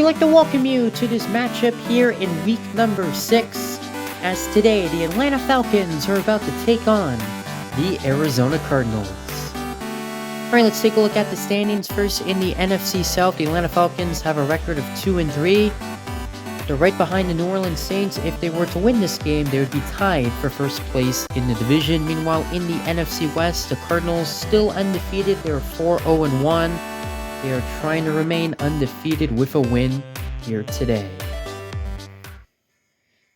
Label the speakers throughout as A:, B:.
A: like to welcome you to this matchup here in week number 6, as today the Atlanta Falcons are about to take on the Arizona Cardinals. Alright, let's take a look at the standings. First in the NFC South, the Atlanta Falcons have a record of 2-3. They're right behind the New Orleans Saints. If they were to win this game, they would be tied for first place in the division. Meanwhile, in the NFC West, the Cardinals still undefeated. They're 4-1. They are trying to remain undefeated with a win here today.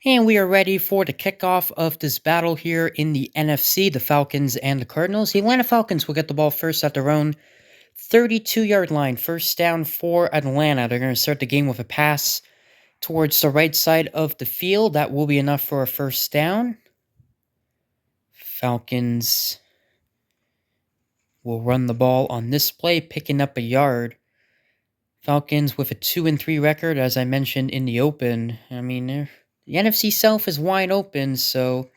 A: And we are ready for the kickoff of this battle here in the NFC, the Falcons and the Cardinals. The Atlanta Falcons will get the ball first at their own 32-yard line. First down for Atlanta. They're going to start the game with a pass towards the right side of the field. That will be enough for a first down. Falcons will run the ball on this play, picking up a yard. Falcons with a 2-3 record, as I mentioned in the open. I mean, the NFC South is wide open, so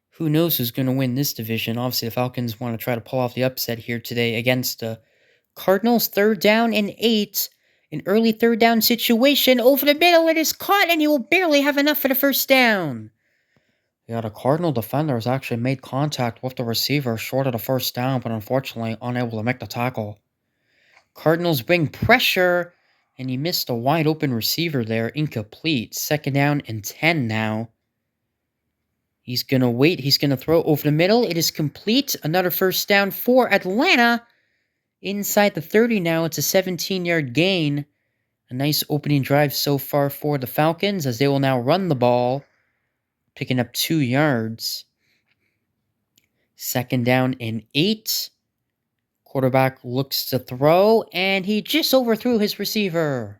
A: who knows who's going to win this division. Obviously, the Falcons want to try to pull off the upset here today against the Cardinals. 3rd down and 8. An early 3rd down situation. Over the middle, it is caught, and he will barely have enough for the first down. Yeah, the Cardinal defenders actually made contact with the receiver short of the first down, but unfortunately unable to make the tackle. Cardinals bring pressure, and he missed a wide open receiver there. Incomplete. 2nd down and 10 now. He's going to wait. He's going to throw over the middle. It is complete. Another first down for Atlanta. Inside the 30 now. It's a 17-yard gain. A nice opening drive so far for the Falcons, as they will now run the ball, picking up 2 yards. 2nd down and 8. Quarterback looks to throw, and he just overthrew his receiver.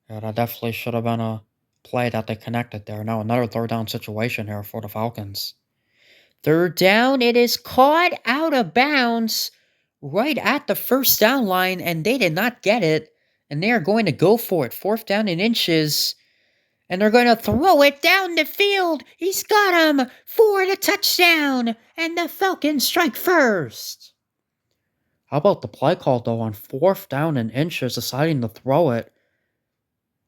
A: Yeah, that definitely should have been a play that they connected there. Now another 3rd down situation here for the Falcons. 3rd down, it is caught out of bounds right at the first down line, and they did not get it. And they are going to go for it. 4th down and inches. And they're going to throw it down the field. He's got him for the touchdown. And the Falcons strike first. How about the play call, though, on 4th down and inches, deciding to throw it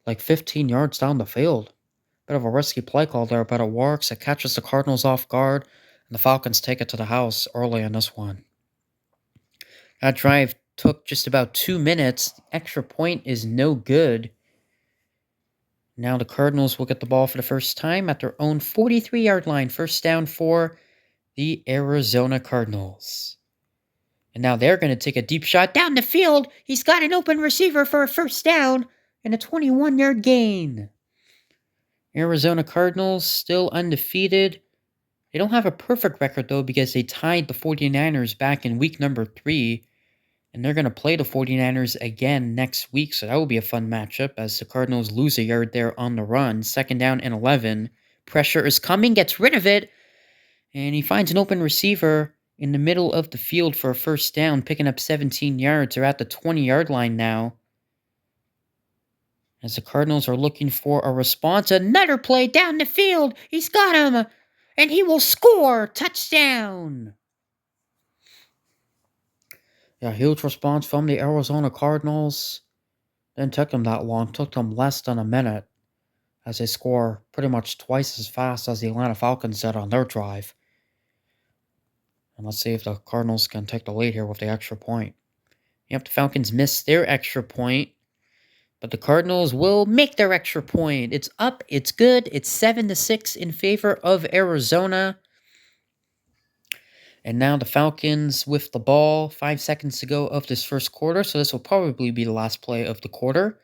A: like 15 yards down the field? Bit of a risky play call there, but it works. It catches the Cardinals off guard, and the Falcons take it to the house early in this one. That drive took just about 2 minutes. The extra point is no good. Now the Cardinals will get the ball for the first time at their own 43-yard line. First down for the Arizona Cardinals. And now they're going to take a deep shot down the field. He's got an open receiver for a first down and a 21-yard gain. Arizona Cardinals still undefeated. They don't have a perfect record, though, because they tied the 49ers back in week number 3. And they're going to play the 49ers again next week, so that will be a fun matchup as the Cardinals lose a yard there on the run. 2nd down and 11. Pressure is coming, gets rid of it, and he finds an open receiver in the middle of the field for a first down, picking up 17 yards. They're at the 20-yard line now. As the Cardinals are looking for a response, another play down the field. He's got him, and he will score. Touchdown. Yeah, huge response from the Arizona Cardinals. Didn't take them that long. Took them less than a minute as they score pretty much twice as fast as the Atlanta Falcons did on their drive. And let's see if the Cardinals can take the lead here with the extra point. Yep, the Falcons missed their extra point, but the Cardinals will make their extra point. It's up. It's good. It's 7-6 in favor of Arizona. And now the Falcons with the ball. 5 seconds to go of this first quarter, so this will probably be the last play of the quarter.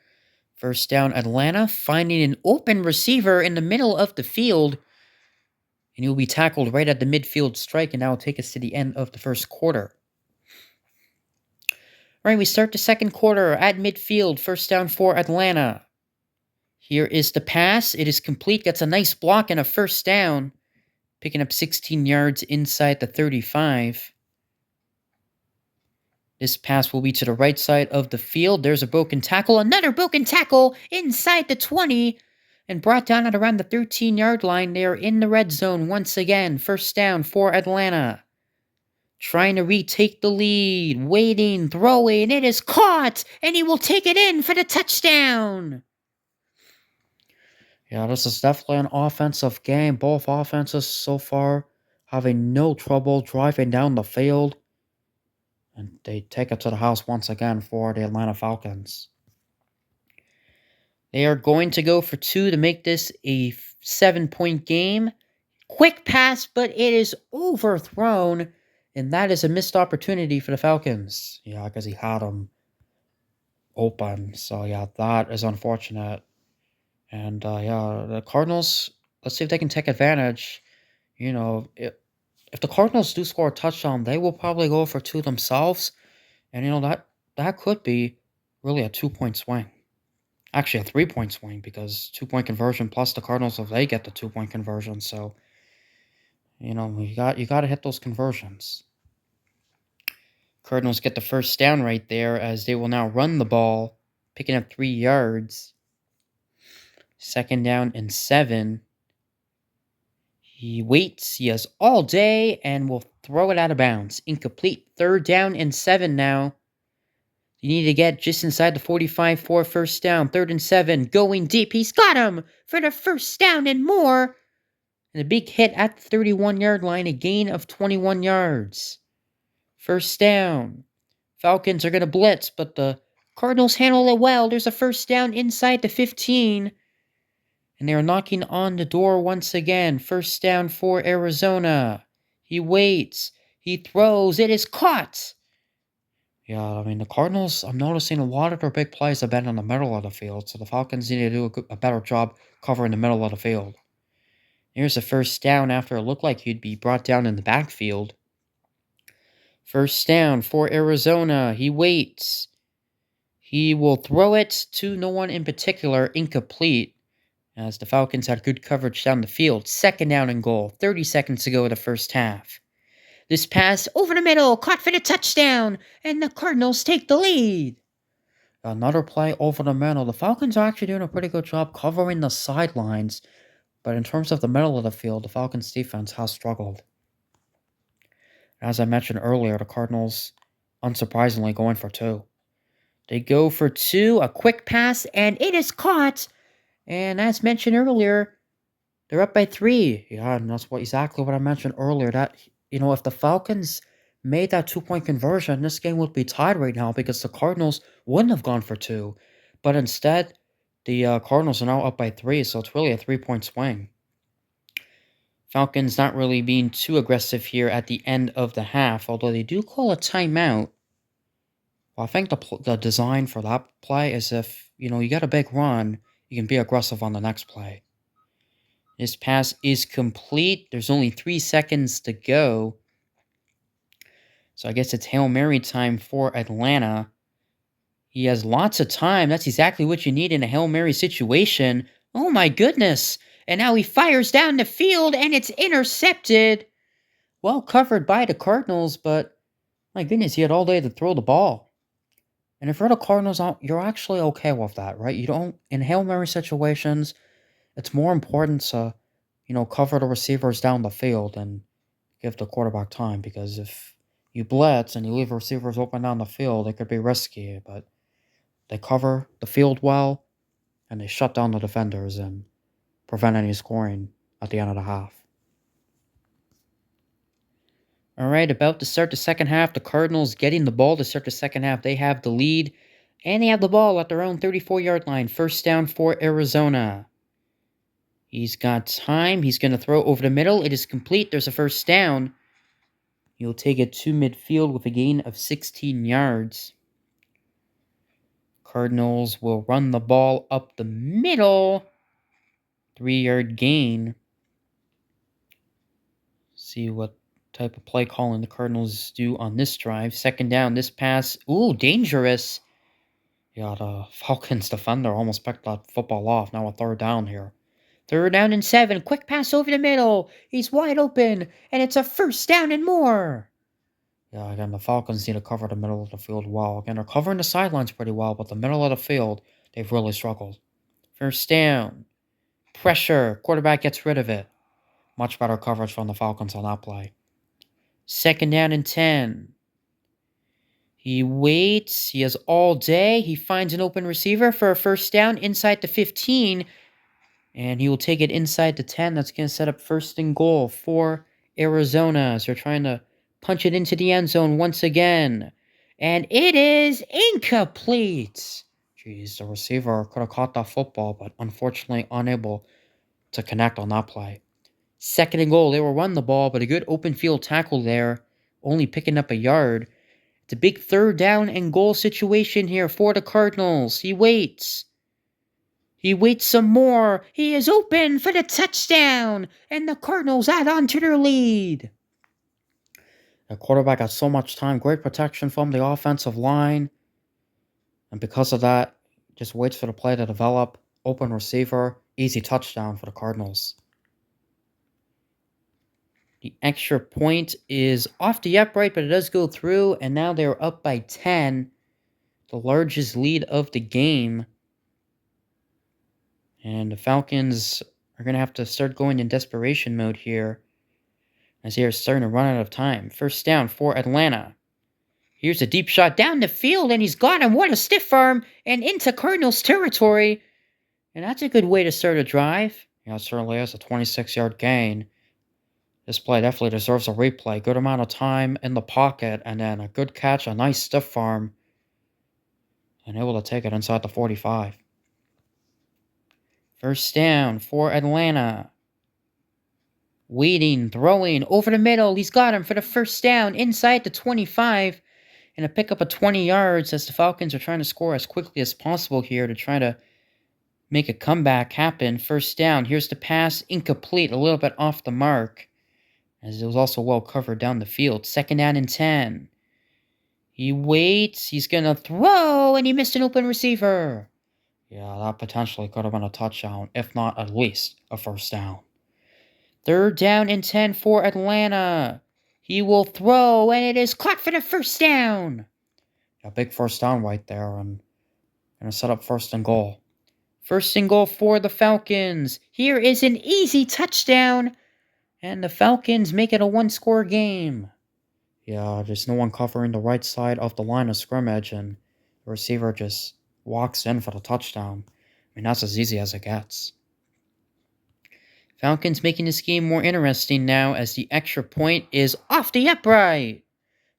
A: First down, Atlanta, finding an open receiver in the middle of the field. And he will be tackled right at the midfield strike, and that will take us to the end of the first quarter. All right, we start the second quarter at midfield. First down for Atlanta. Here is the pass. It is complete. Gets a nice block and a first down. Picking up 16 yards inside the 35. This pass will be to the right side of the field. There's a broken tackle. Another broken tackle inside the 20. And brought down at around the 13-yard line. They are in the red zone once again. First down for Atlanta. trying to retake the lead, waiting, throwing. It is caught, and he will take it in for the touchdown. Yeah, this is definitely an offensive game. Both offenses so far having no trouble driving down the field. And they take it to the house once again for the Atlanta Falcons. They are going to go for 2 to make this a 7-point game. Quick pass, but it is overthrown. And that is a missed opportunity for the Falcons. Yeah, because he had him open. So, yeah, that is unfortunate. And, yeah, the Cardinals, let's see if they can take advantage. You know, if the Cardinals do score a touchdown, they will probably go for 2 themselves. And, you know, that could be really a 2-point swing. Actually, a 3-point swing because 2-point conversion plus the Cardinals if they get the 2-point conversion. So, you know, you got to hit those conversions. Cardinals get the first down right there as they will now run the ball, picking up 3 yards. 2nd down and 7. He waits. He has all day and will throw it out of bounds. Incomplete. 3rd down and 7 now. You need to get just inside the 45 for first down. 3rd and 7. Going deep. He's got him for the first down and more. And a big hit at the 31-yard line. A gain of 21 yards. First down. Falcons are going to blitz, but the Cardinals handle it well. There's a first down inside the 15. And they're knocking on the door once again. First down for Arizona. He waits. He throws. It is caught. Yeah, I mean, the Cardinals, I'm noticing a lot of their big plays have been in the middle of the field, so the Falcons need to do a better job covering the middle of the field. Here's a first down after it looked like he'd be brought down in the backfield. First down for Arizona. He waits. He will throw it to no one in particular, incomplete, as the Falcons had good coverage down the field. 2nd down and goal. 30 seconds to go in the first half. This pass over the middle, caught for the touchdown, and the Cardinals take the lead. Another play over the middle. The Falcons are actually doing a pretty good job covering the sidelines, but in terms of the middle of the field, the Falcons' defense has struggled. As I mentioned earlier, the Cardinals, unsurprisingly, going for 2. They go for 2, a quick pass, and it is caught. And as mentioned earlier, they're up by 3. Yeah, and that's exactly what I mentioned earlier. That, you know, if the Falcons made that 2-point conversion, this game would be tied right now because the Cardinals wouldn't have gone for 2. But instead, the Cardinals are now up by 3, so it's really a 3-point swing. Falcons not really being too aggressive here at the end of the half, although they do call a timeout. Well, I think the design for that play is if, you know, you get a big run, you can be aggressive on the next play. This pass is complete. There's only 3 seconds to go. So I guess it's Hail Mary time for Atlanta. He has lots of time. That's exactly what you need in a Hail Mary situation. Oh my goodness. And now he fires down the field and it's intercepted. Well covered by the Cardinals, but my goodness, he had all day to throw the ball. And if you're the Cardinals, you're actually okay with that, right? You don't, in Hail Mary situations, it's more important to, you know, cover the receivers down the field and give the quarterback time, because if you blitz and you leave receivers open down the field, it could be risky, but they cover the field well and they shut down the defenders and prevent any scoring at the end of the half. All right, about to start the second half. The Cardinals getting the ball to start the second half. They have the lead, and they have the ball at their own 34-yard line. First down for Arizona. He's got time. He's going to throw over the middle. It is complete. There's a first down. He'll take it to midfield with a gain of 16 yards. Cardinals will run the ball up the middle. 3-yard gain. See what type of play calling the Cardinals do on this drive. 2nd down, this pass. Ooh, dangerous. Yeah, the Falcons defender almost picked that football off. Now a 3rd down here. 3rd down and 7. Quick pass over the middle. He's wide open. And it's a first down and more. Yeah, again, the Falcons need to cover the middle of the field well. Again, they're covering the sidelines pretty well, but the middle of the field, they've really struggled. First down. Pressure. Quarterback gets rid of it. Much better coverage from the Falcons on that play. Second down and 10. He waits. He has all day. He finds an open receiver for a first down inside the 15. And he will take it inside the 10. That's going to set up first and goal for Arizona. So they're trying to punch it into the end zone once again. And it is incomplete. Jeez, the receiver could have caught that football, but unfortunately unable to connect on that play. Second and goal. They will run the ball, but a good open field tackle there, only picking up a yard. It's a big third down and goal situation here for the Cardinals. He waits. He waits some more. He is open for the touchdown. And the Cardinals add on to their lead. The quarterback got so much time. Great protection from the offensive line. And because of that, just waits for the play to develop. Open receiver. Easy touchdown for the Cardinals. The extra point is off the upright, but it does go through. And now they're up by 10. The largest lead of the game. And the Falcons are going to have to start going in desperation mode here, as they are starting to run out of time. First down for Atlanta. Here's a deep shot down the field, and he's got him. What a stiff arm, and into Cardinals territory. And that's a good way to start a drive. Yeah, it certainly is a 26-yard gain. This play definitely deserves a replay. Good amount of time in the pocket, and then a good catch, a nice stiff arm, and able to take it inside the 45. First down for Atlanta. Waiting, throwing, over the middle. He's got him for the first down inside the 25. And a pickup of 20 yards as the Falcons are trying to score as quickly as possible here to try to make a comeback happen. First down. Here's the pass. Incomplete. A little bit off the mark, as it was also well covered down the field. Second down and 10. He waits. He's going to throw, and he missed an open receiver. Yeah, that potentially could have been a touchdown, if not at least a first down. Third down and 10 for Atlanta. He will throw, and it is caught for the first down. A big first down right there, and going to set up first and goal. First and goal for the Falcons. Here is an easy touchdown, and the Falcons make it a one-score game. Yeah, there's no one covering the right side of the line of scrimmage, and the receiver just walks in for the touchdown. I mean, that's as easy as it gets. Falcons making this game more interesting now, as the extra point is off the upright.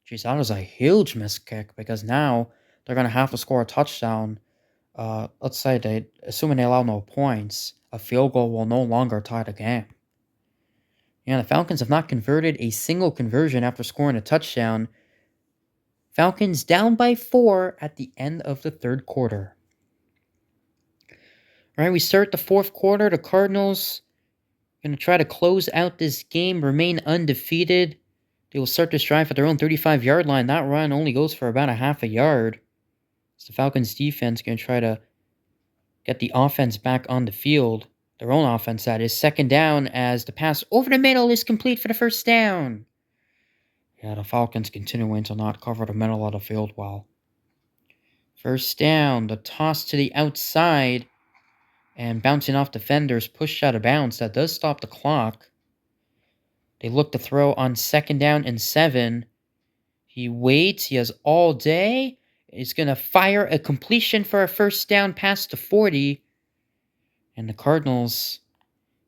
A: Jeez, that was a huge missed kick, because now they're going to have to score a touchdown. Let's say assuming they allow no points, a field goal will no longer tie the game. Yeah, the Falcons have not converted a single conversion after scoring a touchdown. Falcons down by 4 at the end of the third quarter. All right, we start the fourth quarter. The Cardinals going to try to close out this game, remain undefeated. They will start this drive at their own 35-yard line. That run only goes for about a half a yard. So the Falcons defense going to try to get the offense back on the field. Their own offense, that is. Second down, as the pass over the middle is complete for the first down. Yeah, the Falcons continuing to not cover the middle of the field well. First down, the toss to the outside, and bouncing off defenders, pushed out of bounds. That does stop the clock. They look to throw on second down and 7. He waits. He has all day. He's going to fire a completion for a first down past the 40. And the Cardinals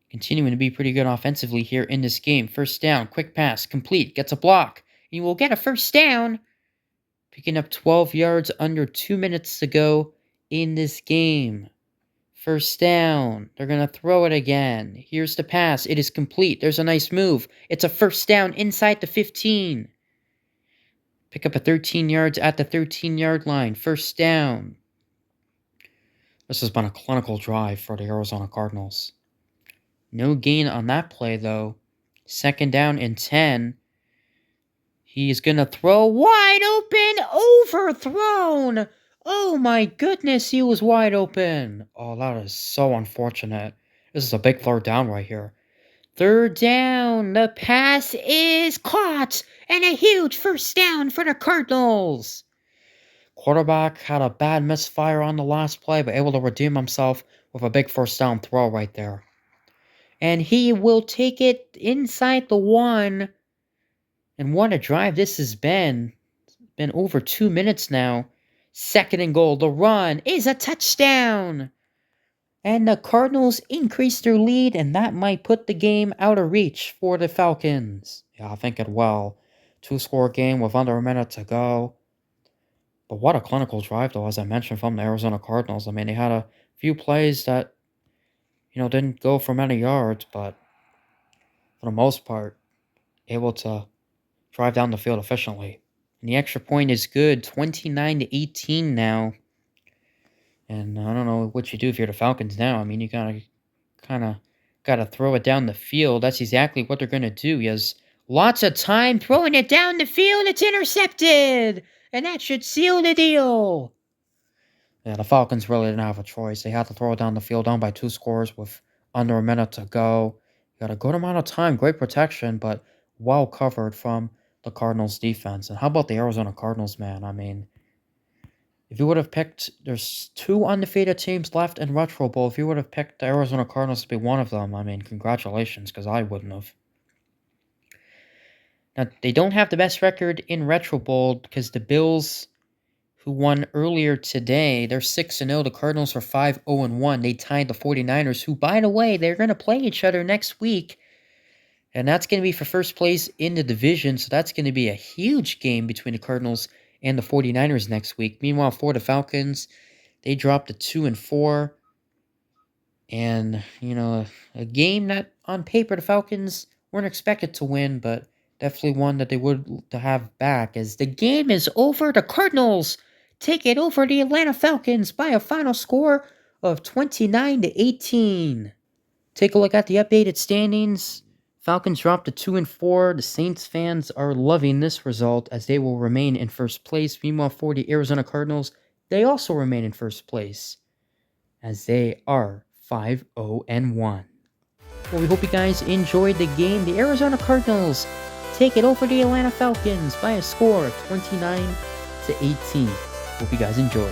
A: continuing to be pretty good offensively here in this game. First down, quick pass, complete, gets a block. He will get a first down. Picking up 12 yards under 2 minutes to go in this game. First down. They're going to throw it again. Here's the pass. It is complete. There's a nice move. It's a first down inside the 15. Pick up a 13 yards at the 13-yard line. First down. This has been a clinical drive for the Arizona Cardinals. No gain on that play, though. Second down and 10. He's going to throw wide open. Overthrown. Oh my goodness, he was wide open. Oh, that is so unfortunate. This is a big third down right here. Third down. The pass is caught. And a huge first down for the Cardinals. Quarterback had a bad misfire on the last play, but able to redeem himself with a big first down throw right there. And he will take it inside the 1. And what a drive this has been. It's been over 2 minutes now. Second and goal. The run is a touchdown. And the Cardinals increase their lead, and that might put the game out of reach for the Falcons. Yeah, I think it will. Two-score game with under a minute to go. But what a clinical drive, though, as I mentioned, from the Arizona Cardinals. I mean, they had a few plays that, didn't go for many yards, but for the most part, able to drive down the field efficiently. And the extra point is good, 29-18 now. And I don't know what you do if you're the Falcons now. I mean, you gotta throw it down the field. That's exactly what they're gonna do. He has lots of time throwing it down the field. It's intercepted, and that should seal the deal. Yeah, the Falcons really didn't have a choice. They had to throw it down the field, down by 2 scores with under a minute to go. Got a good amount of time, great protection, but well covered from the Cardinals defense. And how about the Arizona Cardinals, man? I mean, if you would have picked, there's 2 undefeated teams left in Retro Bowl. If you would have picked the Arizona Cardinals to be one of them, I mean, congratulations, because I wouldn't have. Now, they don't have the best record in Retro Bowl because the Bills, who won earlier today, they're 6-0. The Cardinals are 5-0-1. They tied the 49ers, who, by the way, they're going to play each other next week. And that's going to be for first place in the division. So that's going to be a huge game between the Cardinals and the 49ers next week. Meanwhile, for the Falcons, they dropped to 2-4. And, a game that on paper the Falcons weren't expected to win, but definitely one that they would to have back. As the game is over, the Cardinals take it over the Atlanta Falcons by a final score of 29-18. Take a look at the updated standings. Falcons dropped to 2-4. The Saints fans are loving this result as they will remain in first place. Meanwhile, for the Arizona Cardinals, they also remain in first place as they are 5-0-1. Well, we hope you guys enjoyed the game. The Arizona Cardinals take it over the Atlanta Falcons by a score of 29-18. Hope you guys enjoyed.